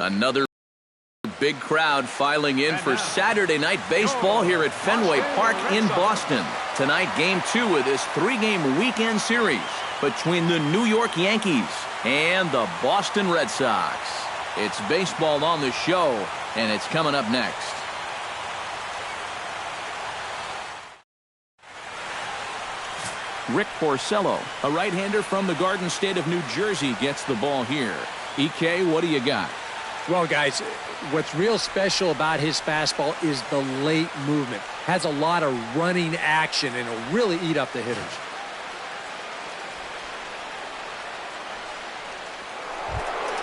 Another big crowd filing in for Saturday night baseball here at Fenway Park in Boston. Tonight, Game 2 of this 3-game weekend series between the New York Yankees and the Boston Red Sox. It's baseball on the show, and it's coming up next. Rick Porcello, a right-hander from the Garden State of New Jersey, gets the ball here. EK, what do you got? Well, guys, what's real special about his fastball is the late movement. Has a lot of running action and will really eat up the hitters.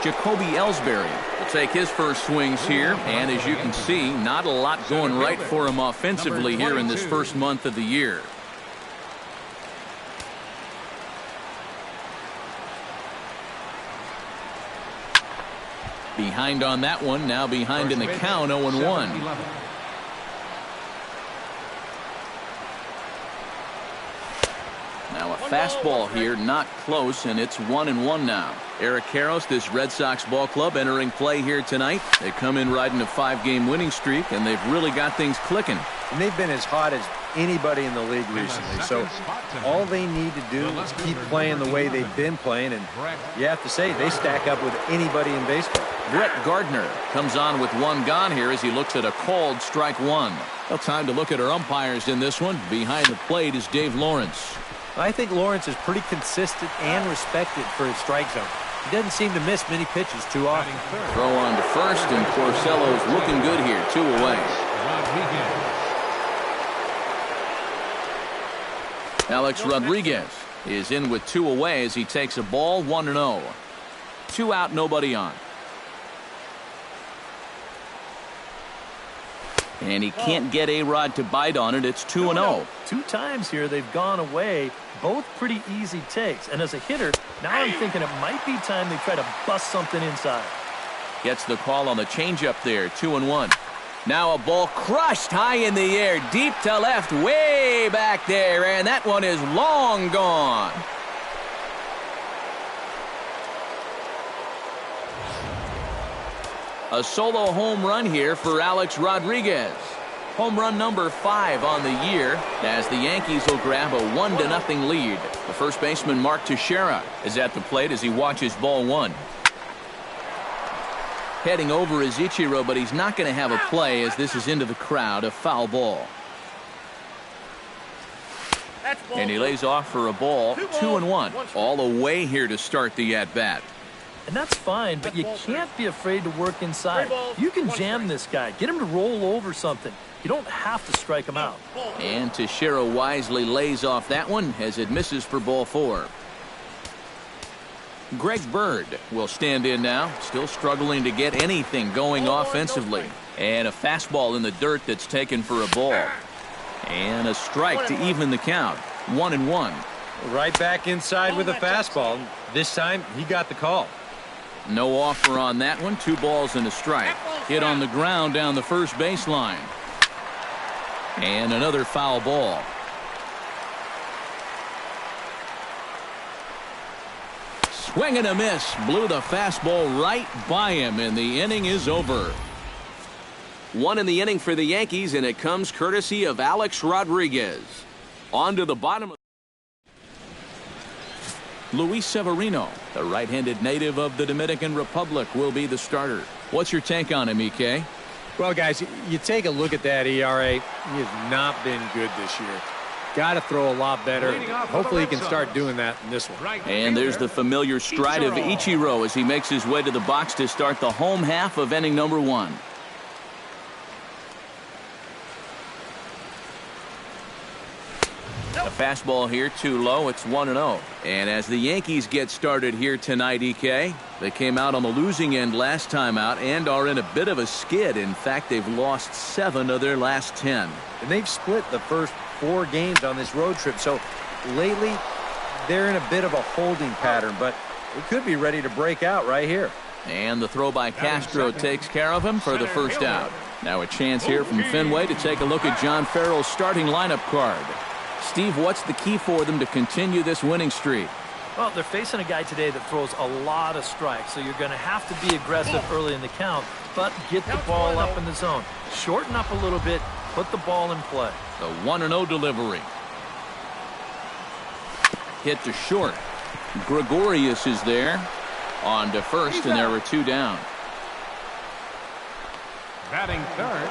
Jacoby Ellsbury will take his first swings here, and as you can see, not a lot going right for him offensively here in this first month of the year. Behind on that one, now behind in the count, 0-1. Now a fastball here, not close, and it's 1-1 now. Eric Karros, this Red Sox ball club, entering play here tonight. They come in riding a 5-game winning streak, and they've really got things clicking. And they've been as hot as anybody in the league recently. So all they need to do is keep playing the way they've been playing, and you have to say they stack up with anybody in baseball. Brett Gardner comes on with one gone here as he looks at a called strike one. Well, time to look at our umpires in this one. Behind the plate is Dave Lawrence. I think Lawrence is pretty consistent and respected for his strike zone. He doesn't seem to miss many pitches too often. Throw on to first, and Porcello's looking good here, 2 away. Alex Rodriguez is in with 2 away as he takes a ball, 1-0. 2 out, nobody on. And he can't get A-Rod to bite on it. It's 2-0. 2 times here they've gone away. Both pretty easy takes. And as a hitter, now I'm thinking it might be time they try to bust something inside. Gets the call on the changeup there, 2-1. Now a ball crushed high in the air, deep to left, way back there, and that one is long gone. A solo home run here for Alex Rodriguez. Home run number 5 on the year as the Yankees will grab a 1-0 lead. The first baseman Mark Teixeira is at the plate as he watches ball 1. Heading over is Ichiro, but he's not going to have a play as this is into the crowd, a foul ball. And he lays off for a ball, 2-1. All away here to start the at-bat. And that's fine, but you can't be afraid to work inside. You can jam this guy. Get him to roll over something. You don't have to strike him out. And Teixeira wisely lays off that one as it misses for ball 4. Greg Bird will stand in now, still struggling to get anything going offensively. And a fastball in the dirt that's taken for a ball. And a strike to even the count, 1-1. Right back inside with a fastball. This time he got the call. No offer on that one. 2 balls and a strike. Hit on the ground down the first baseline. And another foul ball. Swing and a miss. Blew the fastball right by him, and the inning is over. 1 in the inning for the Yankees, and it comes courtesy of Alex Rodriguez. On to the bottom of Luis Severino, the right-handed native of the Dominican Republic, will be the starter. What's your take on him, EK? Well, guys, you take a look at that ERA. He has not been good this year. Got to throw a lot better. Hopefully he can start doing that in this one. And there's the familiar stride of Ichiro as he makes his way to the box to start the home half of inning number 1. A fastball here too low. It's 1-0. And as the Yankees get started here tonight, EK, they came out on the losing end last time out and are in a bit of a skid. In fact, they've lost 7 of their last 10. And they've split the first 4 games on this road trip. So lately they're in a bit of a holding pattern, but they could be ready to break out right here. And the throw by Castro takes care of him for the first out. Now a chance here from Fenway to take a look at John Farrell's starting lineup card. Steve, what's the key for them to continue this winning streak? Well, they're facing a guy today that throws a lot of strikes, so you're going to have to be aggressive early in the count, but get the ball up in the zone. Shorten up a little bit, put the ball in play. The 1-0 delivery. Hit to short. Gregorius is there. On to first, and there are 2 down. Batting third.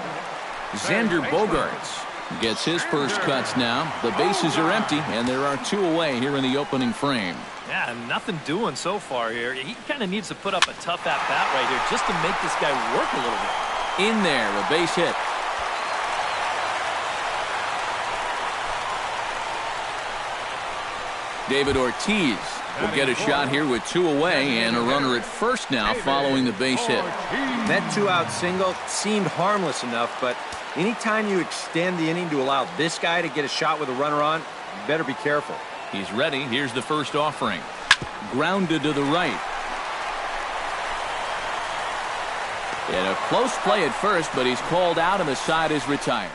Xander Bogaerts gets his first cuts now. The bases are empty, and there are 2 away here in the opening frame. Yeah, nothing doing so far here. He kind of needs to put up a tough at-bat right here just to make this guy work a little bit. In there, a base hit. David Ortiz will get a shot here with 2 away and a runner at first now following the base hit. That 2-out single seemed harmless enough, but anytime you extend the inning to allow this guy to get a shot with a runner on, you better be careful. He's ready. Here's the first offering. Grounded to the right. And a close play at first, but he's called out and the side is retired.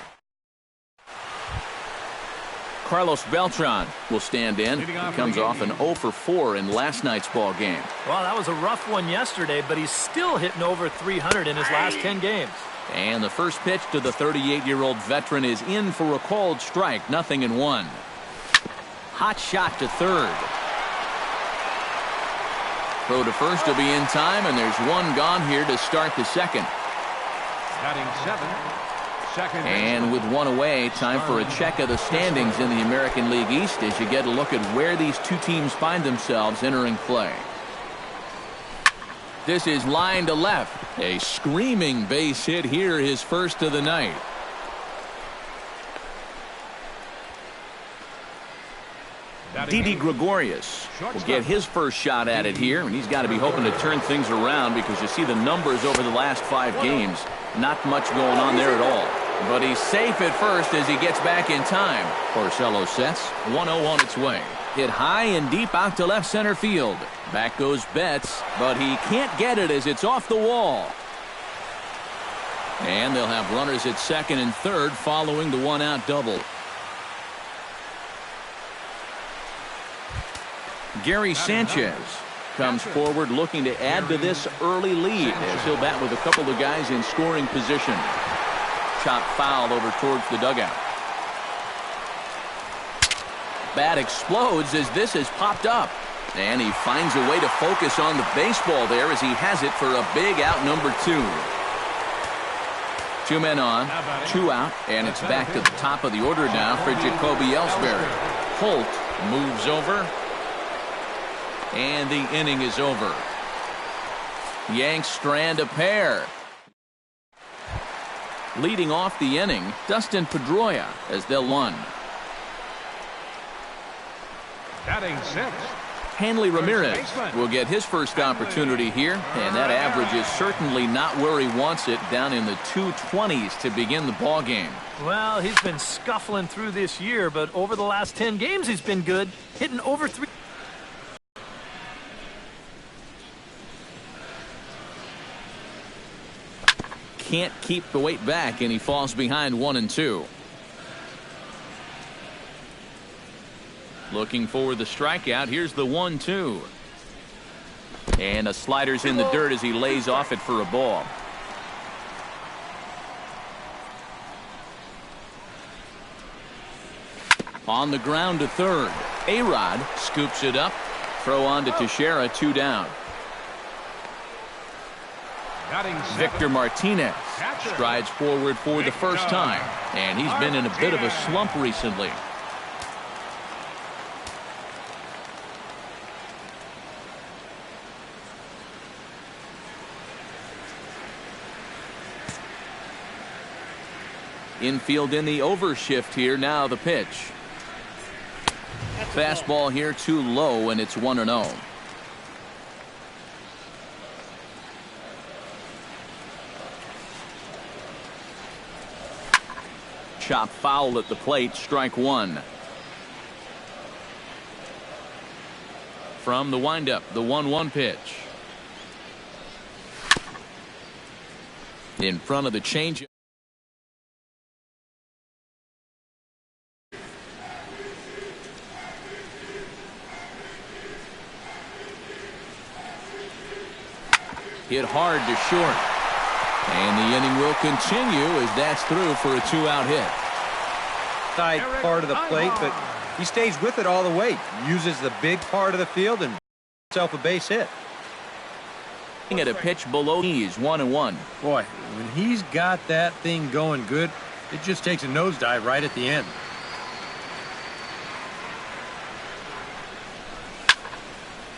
Carlos Beltran will stand in. He comes off an 0 for 4 in last night's ball game. Well, that was a rough one yesterday, but he's still hitting over 300 in his last 10 games. And the first pitch to the 38-year-old veteran is in for a called strike, 0-1. Hot shot to third. Throw to first will be in time, and there's 1 gone here to start the second. Batting 7. And with 1 away, time for a check of the standings in the American League East as you get a look at where these 2 teams find themselves entering play. This is line to left. A screaming base hit here, his first of the night. Didi Gregorius will get his first shot at it here, and he's got to be hoping to turn things around because you see the numbers over the last 5 games. Not much going on there at all. But he's safe at first as he gets back in time. Porcello sets. 1-0 on its way. Hit high and deep out to left center field. Back goes Betts, but he can't get it as it's off the wall. And they'll have runners at second and third following the 1-out double. Gary Sanchez comes forward looking to add to this early lead as he'll bat with a couple of guys in scoring position. Chop foul over towards the dugout. Bat explodes as this has popped up. And he finds a way to focus on the baseball there as he has it for a big out number 2. 2 men on, 2 out, and it's back to the top of the order now for Jacoby Ellsbury. Holt moves over. And the inning is over. Yanks strand a pair. Leading off the inning, Dustin Pedroia as they'll 1. Batting 6. Hanley Ramirez will get his first opportunity here, and that average is certainly not where he wants it, down in the 220s to begin the ball game. Well, he's been scuffling through this year, but over the last 10 games he's been good, hitting over 3. Can't keep the weight back, and he falls behind 1-2. Looking for the strikeout. Here's the 1-2. And a slider's in the dirt as he lays off it for a ball. On the ground to third. A-Rod scoops it up. Throw on to Teixeira, 2 down. Victor Martinez strides forward for the first time, and he's been in a bit of a slump recently. Infield in the overshift here. Now the pitch. Fastball here too low, and it's 1-0. Chop foul at the plate, strike 1. From the windup, the 1-1 pitch. In front of the changeup. hit hard to short. And the inning will continue as that's through for a 2-out hit. Side part of the plate, but he stays with it all the way. Uses the big part of the field and himself a base hit. At a pitch below knees, 1-1. Boy, when he's got that thing going good, it just takes a nosedive right at the end.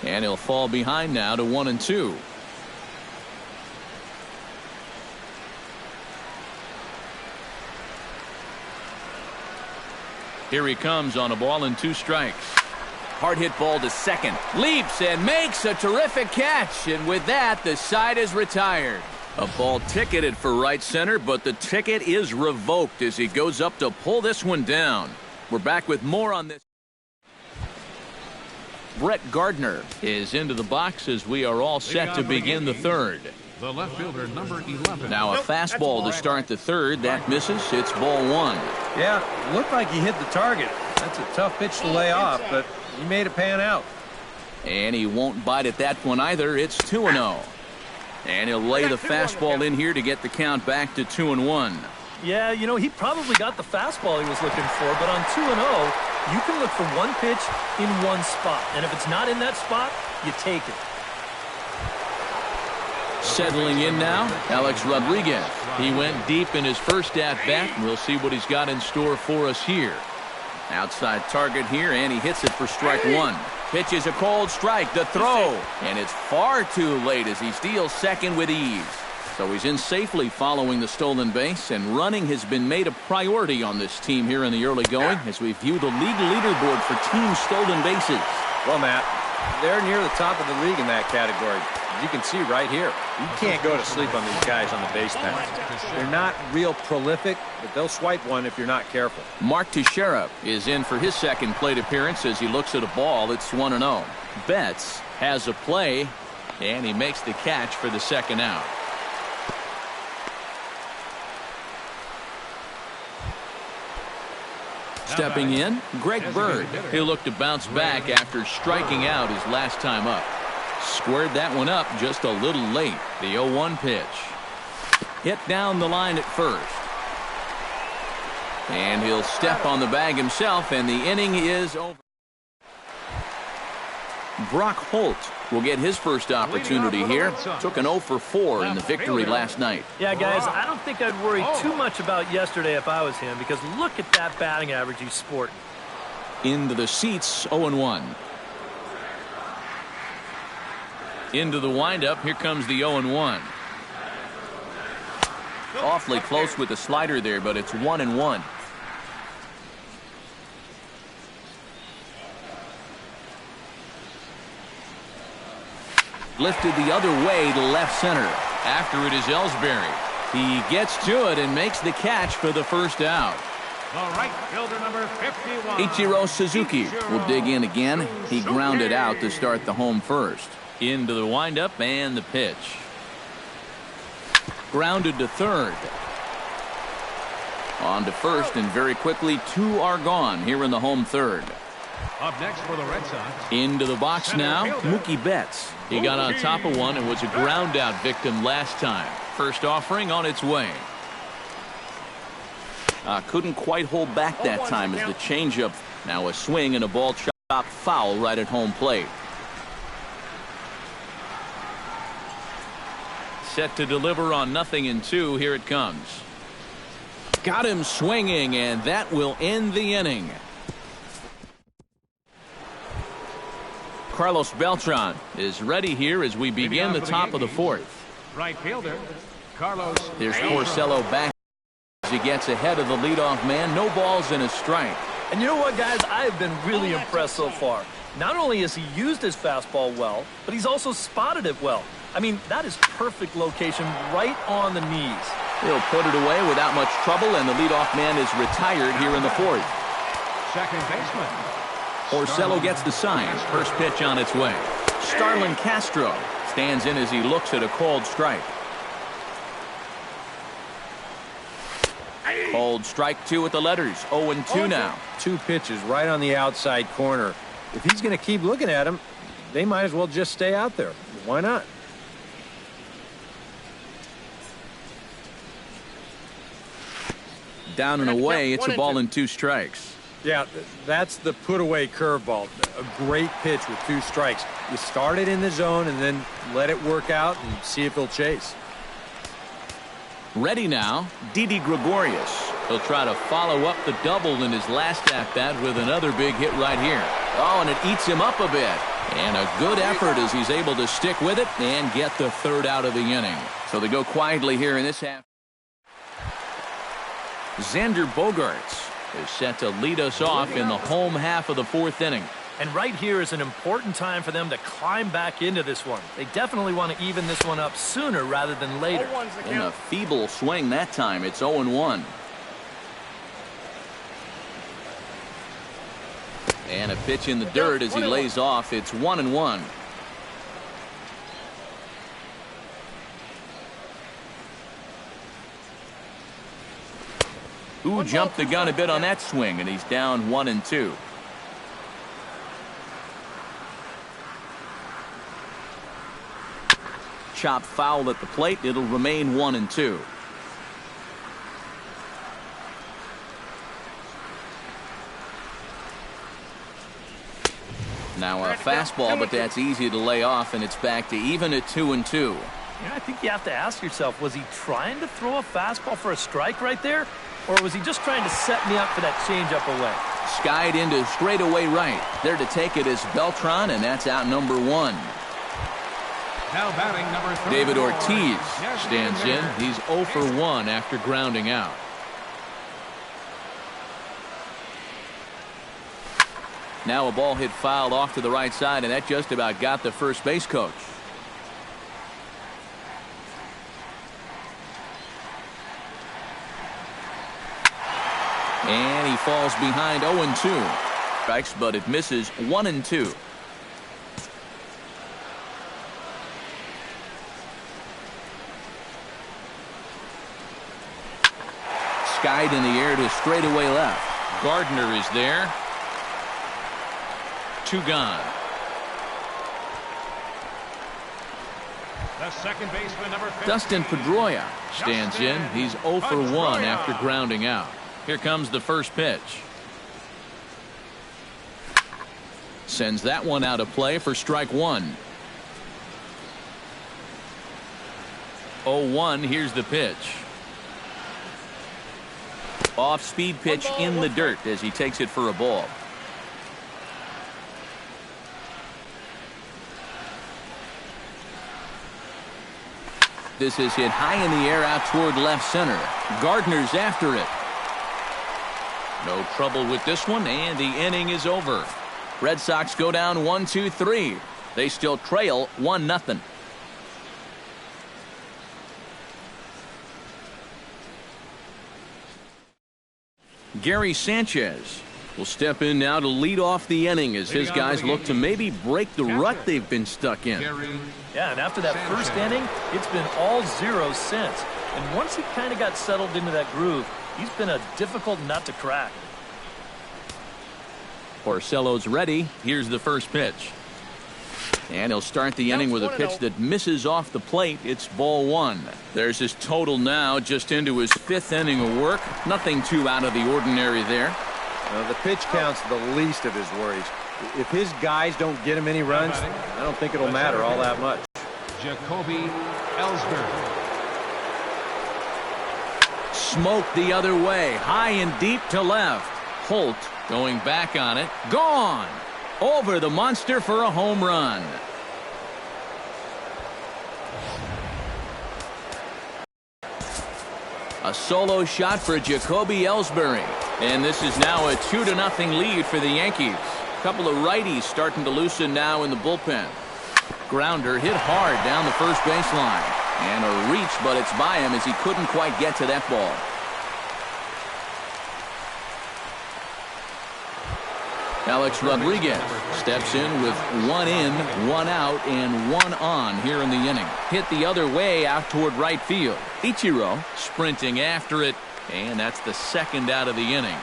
And he'll fall behind now to 1-2. Here he comes on a ball and 2 strikes. Hard hit ball to second. Leaps and makes a terrific catch. And with that, the side is retired. A ball ticketed for right center, but the ticket is revoked as he goes up to pull this one down. We're back with more on this. Brett Gardner is into the box as we are all set to begin the third. The left fielder, number 11. Now a fastball to start the third. That misses. It's ball 1. Yeah, looked like he hit the target. That's a tough pitch to lay off, but he made it pan out. And he won't bite at that one either. It's 2-0. And he'll lay the fastball in here to get the count back to 2-1. Yeah, you know, he probably got the fastball he was looking for, but on 2-0, you can look for one pitch in one spot. And if it's not in that spot, you take it. Settling in now, Alex Rodriguez. He went deep in his first at-bat. We'll see what he's got in store for us here. Outside target here, and he hits it for strike 1. Pitch is a cold strike. The throw, and it's far too late as he steals second with ease. So he's in safely following the stolen base, and running has been made a priority on this team here in the early going as we view the league leaderboard for team stolen bases. Well, Matt, they're near the top of the league in that category. You can see right here. You can't go to sleep on these guys on the base paths. They're not real prolific, but they'll swipe one if you're not careful. Mark Teixeira is in for his second plate appearance as he looks at a ball. It's 1-0. Betts has a play, and he makes the catch for the second out. Stepping in, Greg Bird. He'll look to bounce back after striking out his last time up. Squared that one up just a little late. The 0-1 pitch. Hit down the line at first. And he'll step on the bag himself, and the inning is over. Brock Holt will get his first opportunity here. Took an 0 for 4 in the victory last night. Yeah, guys, I don't think I'd worry too much about yesterday if I was him, because look at that batting average he's sporting. Into the seats, 0-1. Into the windup, here comes the 0-1. Awfully close with the slider there, but it's 1-1. Lifted the other way to left center. After it is Ellsbury. He gets to it and makes the catch for the first out. The right fielder, number 51. Ichiro Suzuki will dig in again. He grounded out to start the home first. Into the windup and the pitch. Grounded to third. On to first, and very quickly 2 are gone here in the home third. Up next for the Red Sox. Into the box now, Mookie Betts. He got on top of one and was a ground out victim last time. First offering on its way. Couldn't quite hold back that time as the changeup. Now a swing and a ball chopped foul right at home plate. Set to deliver on 0-2. Here it comes. Got him swinging, and that will end the inning. Carlos Beltran is ready here as we begin the top of the fourth. Right fielder, Carlos. There's Porcello back as he gets ahead of the leadoff man. No balls and a strike. And you know what, guys? I have been really impressed so far. Not only has he used his fastball well, but he's also spotted it well. I mean, that is perfect location right on the knees. He'll put it away without much trouble, and the leadoff man is retired here in the fourth. Second baseman. Porcello gets the sign. First pitch on its way. Starlin Castro stands in as he looks at a called strike. Called strike 2 with the letters. 0-2 now. 2 pitches right on the outside corner. If he's going to keep looking at him, they might as well just stay out there. Why not? down and away. It's a ball and 2 strikes. Yeah, that's the put-away curveball. A great pitch with 2 strikes. You start it in the zone and then let it work out and see if he'll chase. Ready now, Didi Gregorius. He'll try to follow up the double in his last at-bat with another big hit right here. Oh, and it eats him up a bit. And a good effort as he's able to stick with it and get the 3rd out of the inning. So they go quietly here in this half. Xander Bogaerts is set to lead us off in the home half of the 4th inning. And right here is an important time for them to climb back into this one. They definitely want to even this one up sooner rather than later. In a feeble swing that time, it's 0-1. And a pitch in the dirt as he lays off. It's 1-1. Who jumped the gun a bit on that swing, and he's down 1-2. Chop foul at the plate. It'll remain 1-2. Now a fastball, but that's easy to lay off, and it's back to even at 2-2. Yeah, I think you have to ask yourself, was he trying to throw a fastball for a strike right there? Or was he just trying to set me up for that changeup away? Skied into straightaway right. There to take it is Beltran, and that's out number 1. Now batting number 3. David Ortiz stands in. He's 0 for 1 after grounding out. Now a ball hit fouled off to the right side, and that just about got the first base coach. And he falls behind 0-2. Strikes, but it misses 1-2. Skied in the air to straightaway left. Gardner is there. 2 gone. The second baseman, number 15. Dustin Pedroia stands in. He's 0 for 1 after grounding out. Here comes the first pitch. Sends that one out of play for strike 1. 0-1. Here's the pitch. Off-speed pitch in the dirt as he takes it for a ball. This is hit high in the air out toward left center. Gardner's after it. No trouble with this one, and the inning is over. Red Sox go down 1-2-3. They still trail 1-0. Gary Sanchez will step in now to lead off the inning as his guys look to maybe break the rut they've been stuck in. Yeah, and after that first inning, it's been all zeros since. And once he kind of got settled into that groove, he's been a difficult nut to crack. Porcello's ready. Here's the first pitch. And he'll start the inning with a pitch that misses off the plate. It's ball 1. There's his total now, just into his 5th inning of work. Nothing too out of the ordinary there. The pitch count's the least of his worries. If his guys don't get him any runs, I don't think it'll matter all that much. Jacoby Ellsbury. Smoked the other way, high and deep to left. Holt going back on it. Gone! Over the monster for a home run. A solo shot for Jacoby Ellsbury. And this is now a 2-0 lead for the Yankees. A couple of righties starting to loosen now in the bullpen. Grounder hit hard down the first baseline. And a reach, but it's by him as he couldn't quite get to that ball. Alex Rodriguez steps in with 1 in, 1 out, and 1 on here in the inning. Hit the other way out toward right field. Ichiro sprinting after it, and that's the 2nd out of the inning.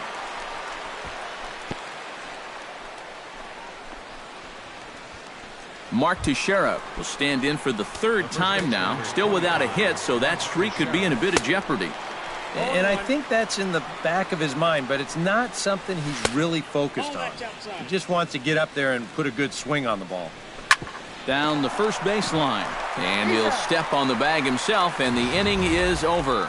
Mark Teixeira will stand in for the 3rd time now. Still without a hit, so that streak could be in a bit of jeopardy. And I think that's in the back of his mind, but it's not something he's really focused on. He just wants to get up there and put a good swing on the ball. Down the first base line, and he'll step on the bag himself, and the inning is over.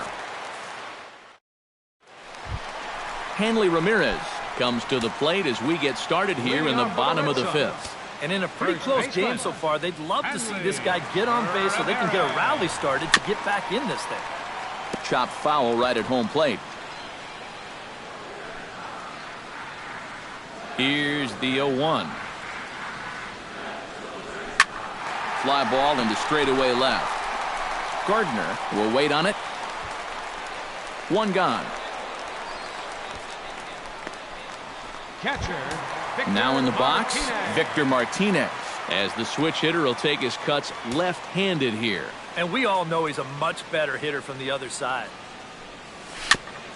Hanley Ramirez comes to the plate as we get started here in the bottom of the fifth. And in a pretty close game so far, they'd love to see this guy get on base so they can get a rally started to get back in this thing. Chopped foul right at home plate. Here's the 0-1. Fly ball into straightaway left. Gardner will wait on it. One gone. Catcher, Victor Now in the box, Martinez. Victor Martinez, as the switch hitter will take his cuts left-handed here. And we all know he's a much better hitter from the other side.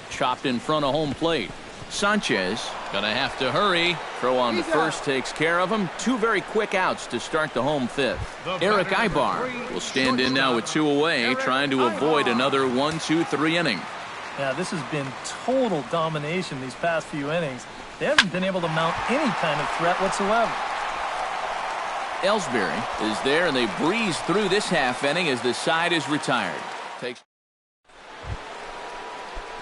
Chopped in front of home plate. Sanchez gonna have to hurry. Throw on to first takes care of him. Two very quick outs to start the home fifth. Eric Ibar will stand in now with two away, trying to avoid another 1-2-3 inning. Yeah, this has been total domination these past few innings. They haven't been able to mount any kind of threat whatsoever. Ellsbury is there, and they breeze through this half inning as the side is retired.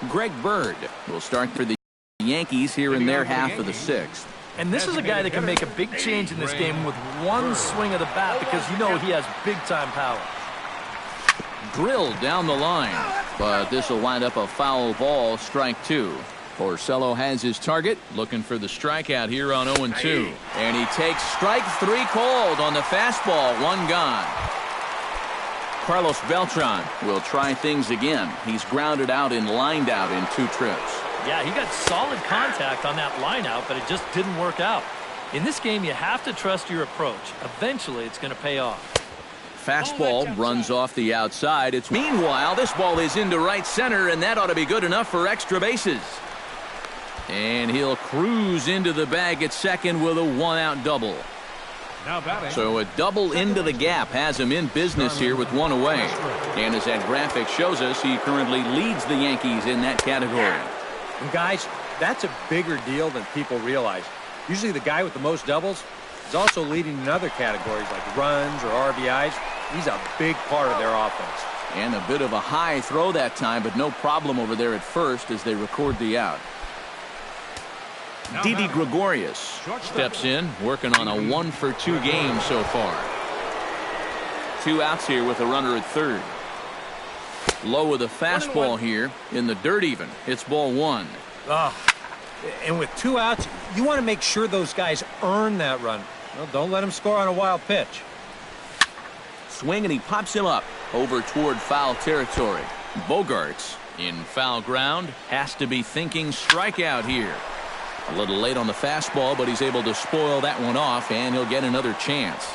Greg Bird will start for the Yankees here in their half of the sixth. And this is a guy that can make a big change in this game with one swing of the bat because you know he has big-time power. Drilled down the line, but this will wind up a foul ball, strike two. Porcello has his target, looking for the strikeout here on 0-2. And he takes strike three cold on the fastball, one gone. Carlos Beltran will try things again. He's grounded out and lined out in two trips. Yeah, he got solid contact on that line out, but it just didn't work out. In this game, you have to trust your approach. Eventually, it's going to pay off. Fastball runs off the outside. Meanwhile, this ball is into right center, and that ought to be good enough for extra bases. And he'll cruise into the bag at second with a one-out double. So a double into the gap has him in business here with one away. And as that graphic shows us, he currently leads the Yankees in that category. And guys, that's a bigger deal than people realize. Usually the guy with the most doubles is also leading in other categories like runs or RBIs. He's a big part of their offense. And a bit of a high throw that time, but no problem over there at first as they record the out. Didi Gregorius steps in, working on a 1-for-2 game so far. Two outs here with a runner at third. Low with a fastball here in the dirt even. It's ball one. And with two outs, you want to make sure those guys earn that run. Well, don't let them score on a wild pitch. Swing, and he pops him up over toward foul territory. Bogarts in foul ground has to be thinking strikeout here. A little late on the fastball, but he's able to spoil that one off, and he'll get another chance.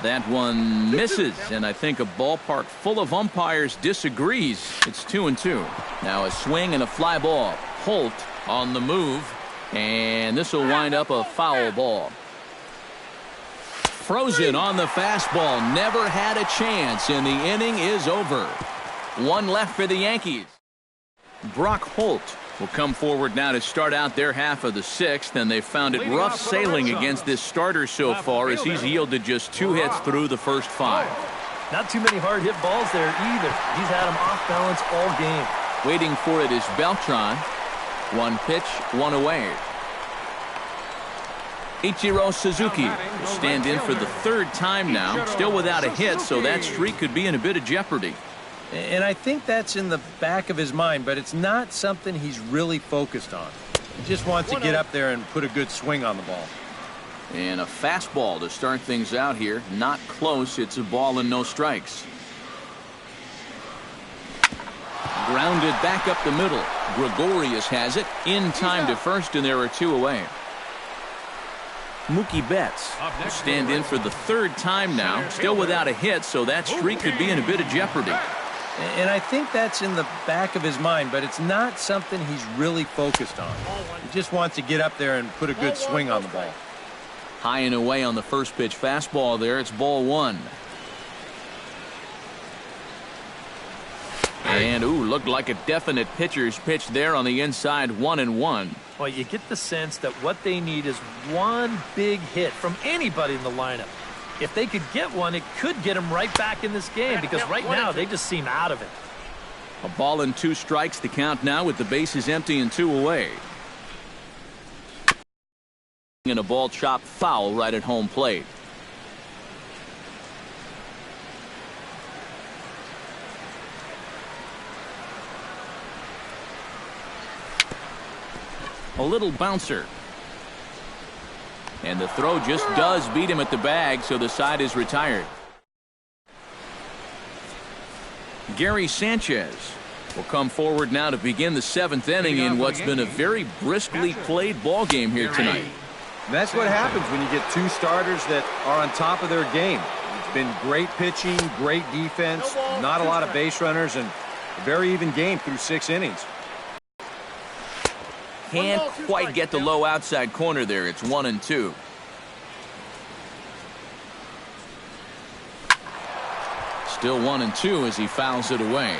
That one misses, and I think a ballpark full of umpires disagrees. It's 2-2. Now a swing and a fly ball. Holt on the move, and this will wind up a foul ball. Frozen on the fastball. Never had a chance, and the inning is over. One left for the Yankees. Brock Holt will come forward now to start out their half of the sixth, and they've found it rough sailing against this starter so far as he's yielded just 2 hits through the first 5. Not too many hard hit balls there either. He's had them off balance all game. Waiting for it is Beltran. One pitch, one away. Ichiro Suzuki will stand in for the third time now, still without a hit, so that streak could be in a bit of jeopardy. And I think that's in the back of his mind, but it's not something he's really focused on. He just wants to get up there and put a good swing on the ball. And a fastball to start things out here. Not close. It's a ball and no strikes. Grounded back up the middle. Gregorius has it. In time to first, and there are 2 away. Mookie Betts will stand in for the third time now. Still without a hit, so that streak could be in a bit of jeopardy. And I think that's in the back of his mind, but it's not something he's really focused on. He just wants to get up there and put a good swing on the ball. High and away on the first pitch fastball there. It's ball one. And, looked like a definite pitcher's pitch there on the inside, 1-1. Well, you get the sense that what they need is one big hit from anybody in the lineup. If they could get one, it could get them right back in this game because right now they just seem out of it. A ball and 2 strikes to count now with the bases empty and 2 away. And a ball chopped foul right at home plate. A little bouncer. And the throw just does beat him at the bag, so the side is retired. Gary Sanchez will come forward now to begin the 7th inning in what's been a very briskly played ball game here tonight. And that's what happens when you get 2 starters that are on top of their game. It's been great pitching, great defense, not a lot of base runners, and a very even game through 6 innings. Can't quite get the low outside corner there. It's 1-2. Still 1-2 as he fouls it away.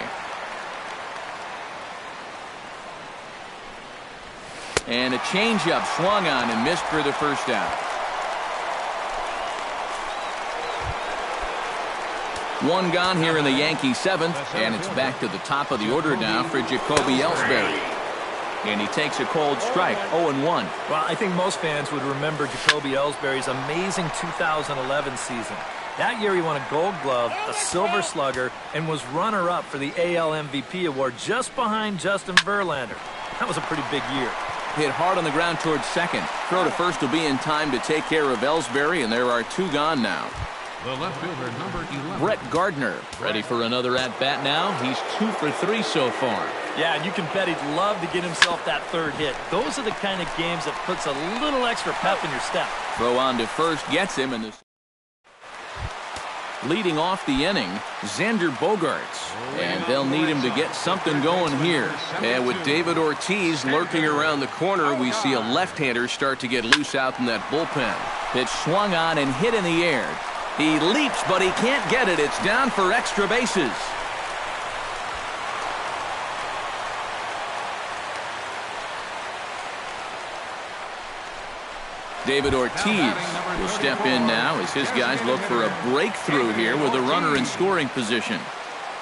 And a changeup swung on and missed for the first out. 1 gone here in the Yankee 7th, and it's back to the top of the order now for Jacoby Ellsbury. And he takes a cold strike, 0-1. Well, I think most fans would remember Jacoby Ellsbury's amazing 2011 season. That year he won a Gold Glove, a Silver Slugger, and was runner-up for the AL MVP award just behind Justin Verlander. That was a pretty big year. Hit hard on the ground towards second. Throw to first will be in time to take care of Ellsbury, and there are 2 gone now. The left fielder, number 11. Brett Gardner ready for another at-bat now. He's 2 for 3 so far. Yeah, and you can bet he'd love to get himself that 3rd hit. Those are the kind of games that puts a little extra pep in your step. Throw on to first gets him. And leading off the inning, Xander Bogaerts. And they'll need him to get something going here. And with David Ortiz lurking around the corner, we see a left-hander start to get loose out in that bullpen. Pitch swung on and hit in the air. He leaps, but he can't get it. It's down for extra bases. David Ortiz will step in now as his guys look for a breakthrough here with a runner in scoring position.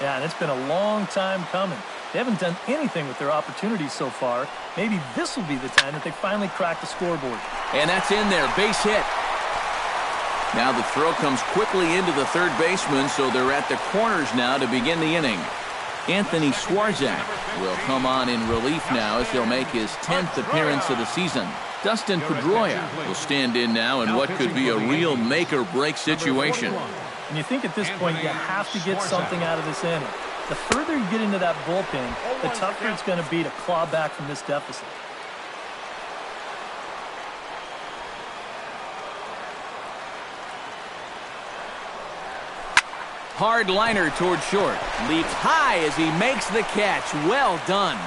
Yeah, and it's been a long time coming. They haven't done anything with their opportunities so far. Maybe this will be the time that they finally crack the scoreboard. And that's in there. Base hit. Now the throw comes quickly into the third baseman, so they're at the corners now to begin the inning. Anthony Swarzak will come on in relief now as he'll make his 10th appearance of the season. Dustin Pedroia will stand in now in what could be a real make-or-break situation. And you think at this point you have to get something out of this inning. The further you get into that bullpen, the tougher it's going to be to claw back from this deficit. Hard liner toward short. Leaps high as he makes the catch. Well done.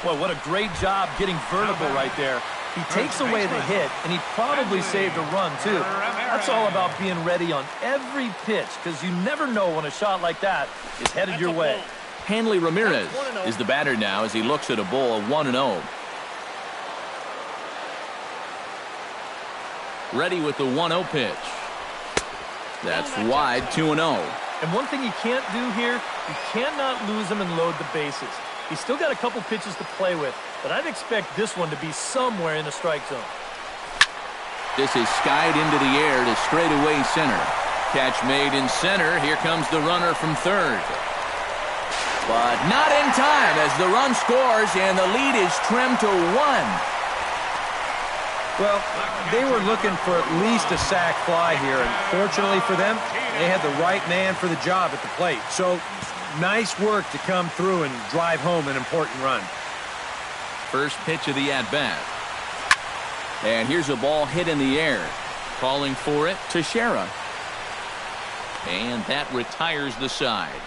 Well, what a great job getting vertical right there. He takes away the hit, and he probably saved a run, too. That's all about being ready on every pitch, because you never know when a shot like that is headed your way. Hanley Ramirez is the batter now as he looks at a ball 1-0. Ready with the 1-0 pitch. That's wide, 2-0. And one thing you can't do here, you cannot lose him and load the bases. He's still got a couple pitches to play with, but I'd expect this one to be somewhere in the strike zone. This is skied into the air to straightaway center. Catch made in center. Here comes the runner from third. But not in time as the run scores and the lead is trimmed to 1. Well, they were looking for at least a sac fly here, and fortunately for them, they had the right man for the job at the plate. So, nice work to come through and drive home an important run. First pitch of the at-bat. And here's a ball hit in the air. Calling for it, Teixeira. And that retires the side.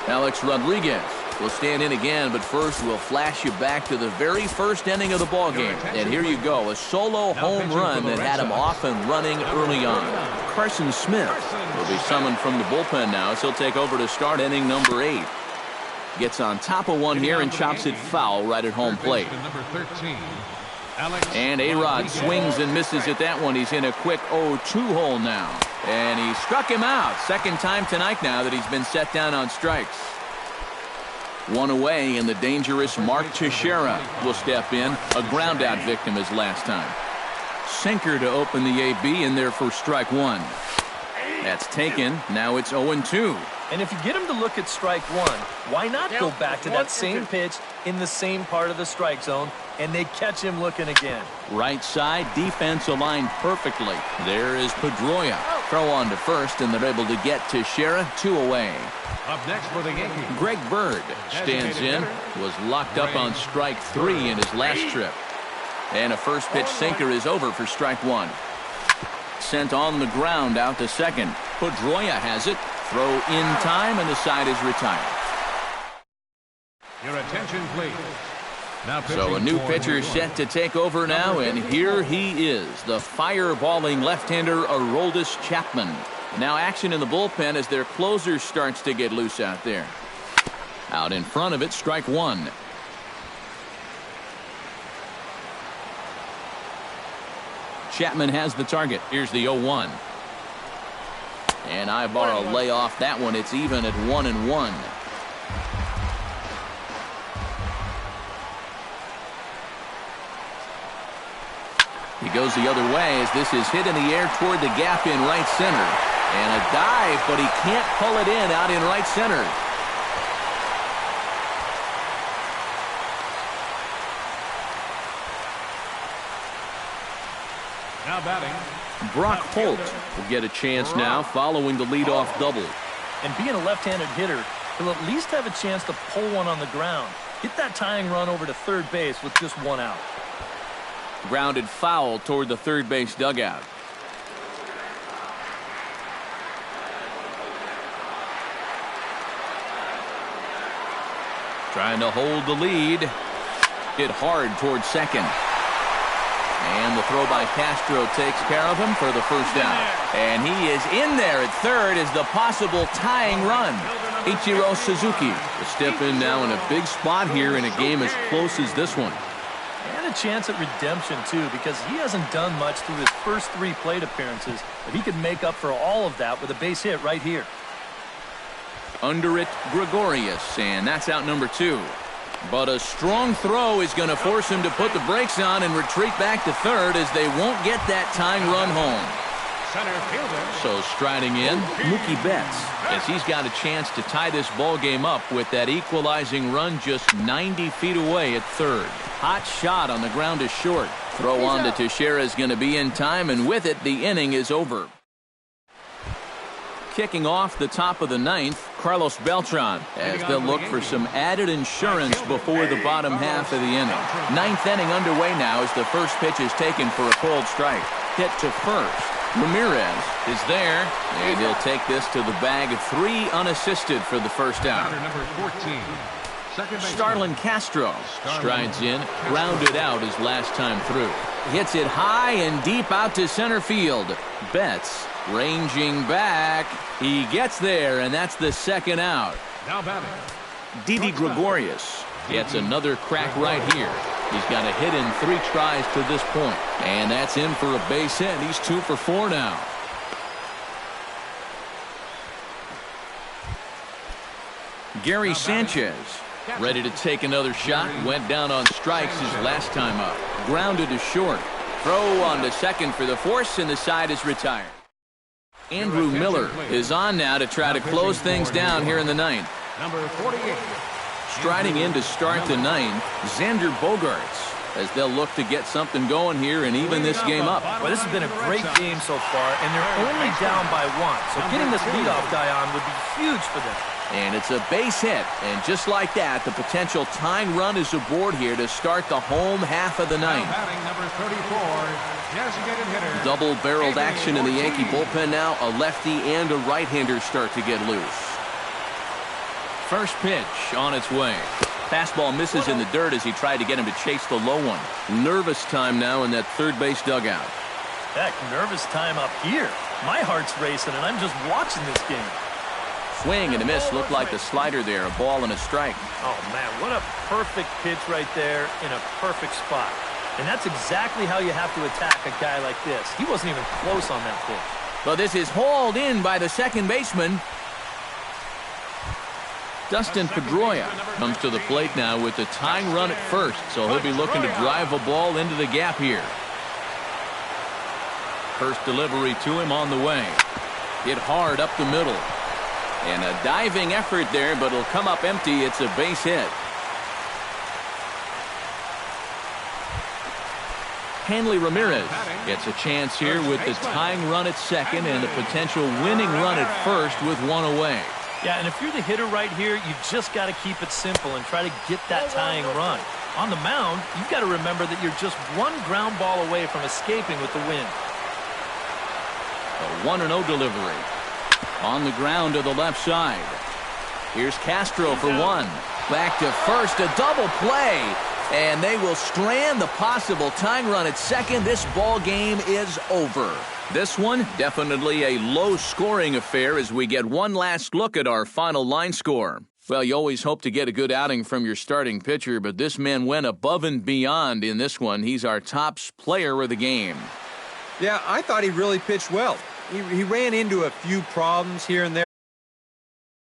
Alex Rodriguez We'll stand in again, but first we'll flash you back to the very first inning of the ball game. And here you go, a solo home run that had him off and running early on. Carson Smith will be summoned from the bullpen now as he'll take over to start inning number 8. Gets on top of one here and chops it foul right at home plate. And A-Rod swings and misses at that one. He's in a quick 0-2 hole now. And he struck him out. Second time tonight now that he's been set down on strikes. One away, and the dangerous Mark Teixeira will step in. A groundout victim his last time. Sinker to open the AB in there for strike one. That's taken. Now it's 0-2. And if you get him to look at strike one, why not go back to that same pitch in the same part of the strike zone, and they catch him looking again. Right side, defense aligned perfectly. There is Pedroia. Throw on to first, and they're able to get Teixeira 2 away. Up next for the Yankees, Greg Bird stands in. Was locked up on strike 3 in his last trip. And a first pitch sinker is over for strike 1. Sent on the ground out to second. Pedroia has it. Throw in time, and the side is retired. Your attention, please. Now so a new pitcher set to take over now, and here he is, the fireballing left-hander Aroldis Chapman. Now action in the bullpen as their closer starts to get loose out there. Out in front of it, strike 1. Chapman has the target. Here's the 0-1. And Ibarra lay off that one. It's even at 1-1. He goes the other way as this is hit in the air toward the gap in right center. And a dive, but he can't pull it in out in right center. Now batting, Brock Holt will get a chance now following the leadoff double. And being a left-handed hitter, he'll at least have a chance to pull one on the ground. Hit that tying run over to third base with just one out. Grounded foul toward the third base dugout. Trying to hold the lead. Hit hard toward second. And the throw by Castro takes care of him for the first down. And he is in there at third as the possible tying run. Ichiro Suzuki will step in now in a big spot here in a game as close as this one. And a chance at redemption, too, because he hasn't done much through his first 3 plate appearances. But he could make up for all of that with a base hit right here. Under it, Gregorius, and that's out number 2. But a strong throw is going to force him to put the brakes on and retreat back to third as they won't get that tying run home. center fielder. So striding in, Mookie Betts, as he's got a chance to tie this ball game up with that equalizing run just 90 feet away at third. Hot shot on the ground is short. Throw on to Teixeira is going to be in time, and with it, the inning is over. Kicking off the top of the ninth, Carlos Beltran, as they'll look for some added insurance before the bottom half of the inning. Ninth inning underway now as the first pitch is taken for a cold strike. Hit to first. Ramirez is there, and he'll take this to the bag of 3 unassisted for the first out. Number 14. Starlin Castro strides in, grounded out his last time through. Hits it high and deep out to center field. Betts ranging back. He gets there, and that's the second out. Now batting, Didi Gregorius gets another crack right here. He's got a hit in 3 tries to this point, and that's in for a base hit. He's 2 for 4 now. Gary Sanchez ready to take another shot. Went down on strikes his last time up. Grounded to short. Throw on to second for the force, and the side is retired. Andrew Miller is on now to try to close things down here in the ninth. number 48. Striding in to start the ninth, Xander Bogaerts, as they'll look to get something going here and even this game up. Well, this has been a great game so far, and they're only down by 1. So getting this leadoff guy on would be huge for them. And it's a base hit, and just like that, the potential tying run is aboard here to start the home half of the ninth. Batting number 34, designated hitter. Double-barreled action in the Yankee bullpen now. A lefty and a right-hander start to get loose. First pitch on its way. Fastball misses in the dirt as he tried to get him to chase the low one. Nervous time now in that third base dugout. Heck, nervous time up here. My heart's racing, and I'm just watching this game. Swing and a miss. Looked like the slider there. A ball and a strike. Oh, man, what a perfect pitch right there in a perfect spot. And that's exactly how you have to attack a guy like this. He wasn't even close on that pitch. Well, this is hauled in by the second baseman. Dustin Pedroia comes to the plate now with the tying run at first, so he'll be looking to drive a ball into the gap here. First delivery to him on the way. Hit hard up the middle. And a diving effort there, but it'll come up empty. It's a base hit. Hanley Ramirez gets a chance here with the tying run at second and the potential winning run at first with one away. Yeah, and if you're the hitter right here, you just got to keep it simple and try to get that tying run. On the mound, you've got to remember that you're just one ground ball away from escaping with the win. A 1-0 delivery. On the ground to the left side. Here's Castro for one. Back to first, a double play. And they will strand the possible tying run at second. This ball game is over. This one, definitely a low-scoring affair as we get one last look at our final line score. Well, you always hope to get a good outing from your starting pitcher, but this man went above and beyond in this one. He's our top player of the game. Yeah, I thought he really pitched well. He ran into a few problems here and there.